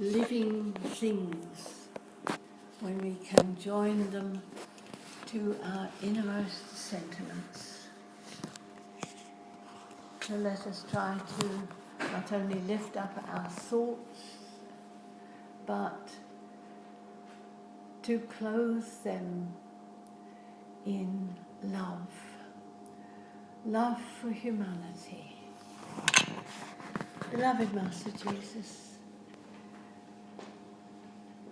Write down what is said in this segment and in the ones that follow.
living things when we can join them to our innermost sentiments. So let us try to not only lift up our thoughts, but to clothe them in love. Love for humanity. Beloved Master Jesus,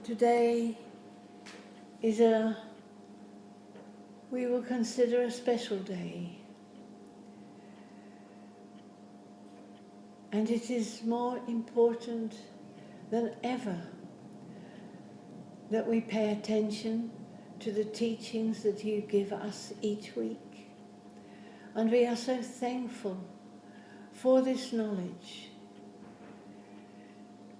today we will consider a special day. And it is more important than ever that we pay attention to the teachings that you give us each week. And we are so thankful for this knowledge.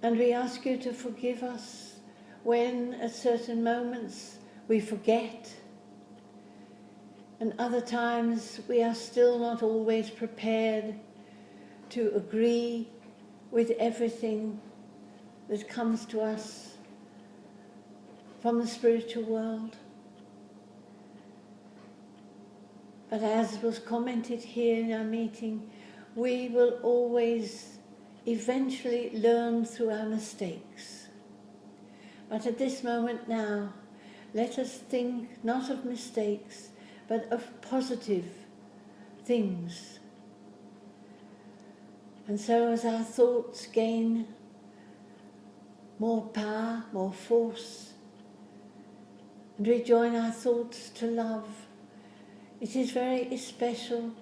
And we ask you to forgive us when at certain moments we forget, and other times we are still not always prepared to agree with everything that comes to us from the spiritual world. But as was commented here in our meeting, we will always eventually learn through our mistakes. But at this moment now, let us think not of mistakes, but of positive things. And so as our thoughts gain more power, more force, and we join our thoughts to love, it is very special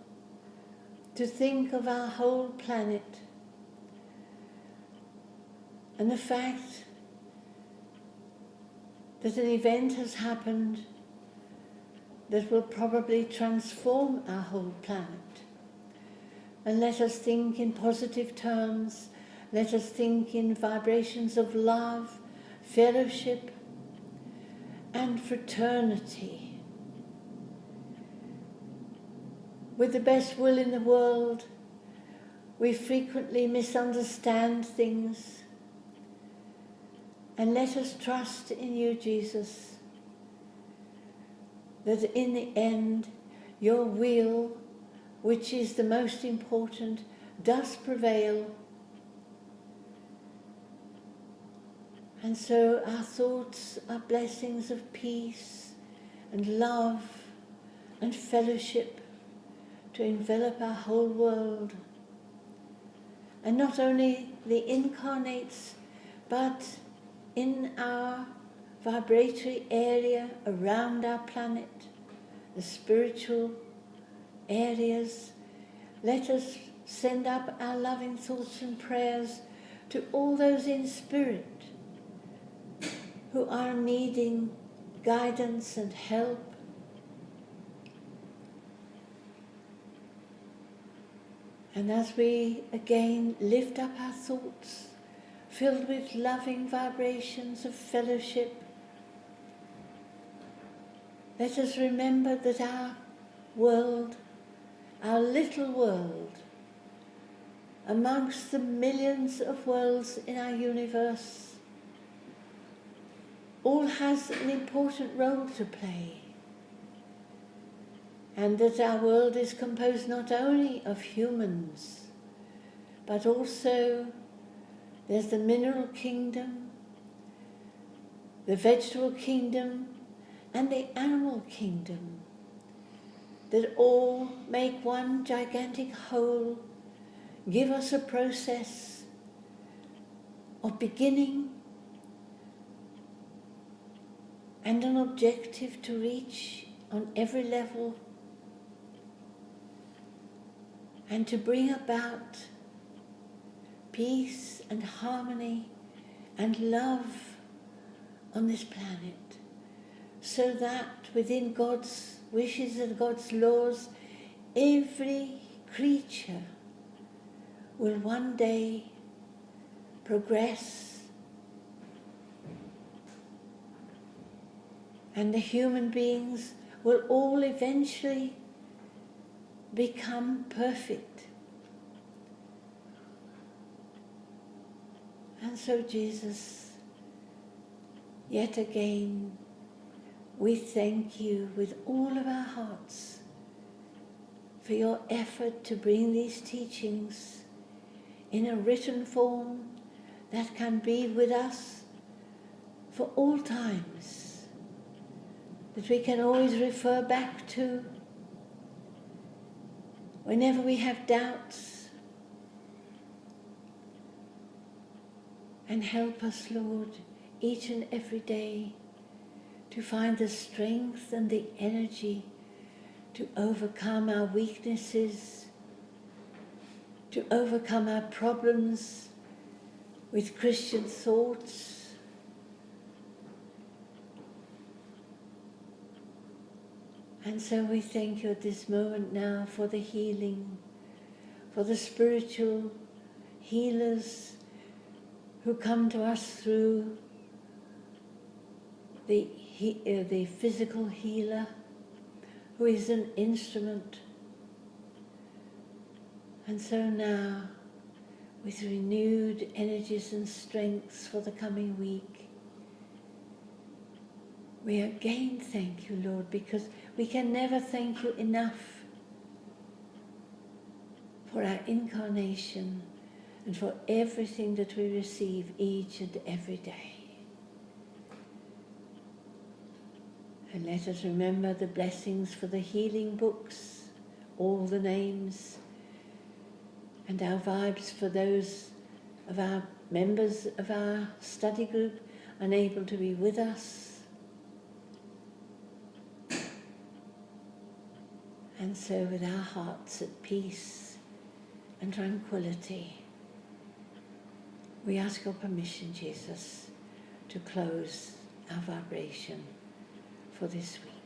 to think of our whole planet and the fact that an event has happened that will probably transform our whole planet. And let us think in positive terms. Let us think in vibrations of love, fellowship, and fraternity. With the best will in the world, we frequently misunderstand things. And let us trust in you, Jesus, that in the end, your will, which is the most important, does prevail. And so our thoughts are blessings of peace and love and fellowship to envelop our whole world. And not only the incarnates, but in our vibratory area around our planet, the spiritual areas, let us send up our loving thoughts and prayers to all those in spirit who are needing guidance and help. And as we again lift up our thoughts, filled with loving vibrations of fellowship, let us remember that our world, our little world, amongst the millions of worlds in our universe, all has an important role to play. And that our world is composed not only of humans, but also there's the mineral kingdom, the vegetable kingdom, and the animal kingdom, that all make one gigantic whole, give us a process of beginning and an objective to reach on every level, and to bring about peace and harmony and love on this planet, so that within God's wishes and God's laws, every creature will one day progress, and the human beings will all eventually become perfect. And so, Jesus, yet again, we thank you with all of our hearts for your effort to bring these teachings in a written form that can be with us for all times, that we can always refer back to whenever we have doubts. And help us, Lord, each and every day to find the strength and the energy to overcome our weaknesses, to overcome our problems with Christian thoughts. And so we thank you at this moment now for the healing, for the spiritual healers who come to us through the physical healer, who is an instrument. And so now, with renewed energies and strengths for the coming week, we again thank you, Lord, because we can never thank you enough for our incarnation and for everything that we receive each and every day. And let us remember the blessings for the healing books, all the names, and our vibes for those of our members of our study group unable to be with us. And so with our hearts at peace and tranquility, we ask your permission, Jesus, to close our vibration for this week.